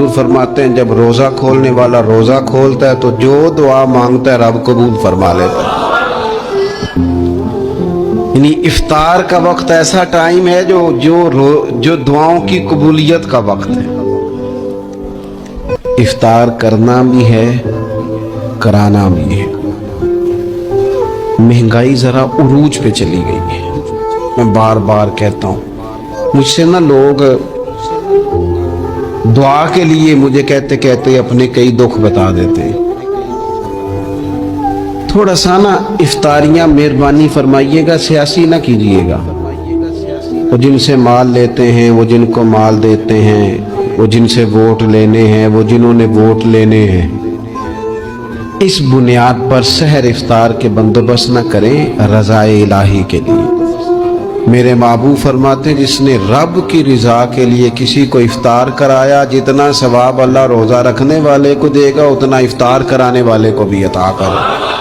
हुजूर फरमाते हैं जब रोज़ा खोलने वाला रोज़ा खोलता है तो जो दुआ मांगता है रब कबूल फरमा लेता है। यानी इफ्तार का वक्त ऐसा टाइम है जो दुआओं की कबूलियत का वक्त है। इफ्तार करना भी है, कराना भी है। महंगाई जरा उरूज पे चली गई है। मैं बार बार कहता हूँ, मुझसे ना लोग दुआ के लिए मुझे कहते कहते अपने कई दुख बता देते हैं। थोड़ा सा ना इफ्तारियां मेहरबानी फरमाइएगा, सियासी ना कीजिएगा। वो जिनसे माल लेते हैं, वो जिनको माल देते हैं, वो जिनसे वोट लेने हैं, वो जिन्होंने वोट लेने हैं, इस बुनियाद पर सहर इफ्तार के बंदोबस्त न करें रज़ाए इलाही के लिए। मेरे महबूब फरमाते हैं जिसने रब की रज़ा के लिए किसी को इफ्तार कराया, जितना सवाब अल्लाह रोज़ा रखने वाले को देगा उतना इफ्तार कराने वाले को भी अता करे।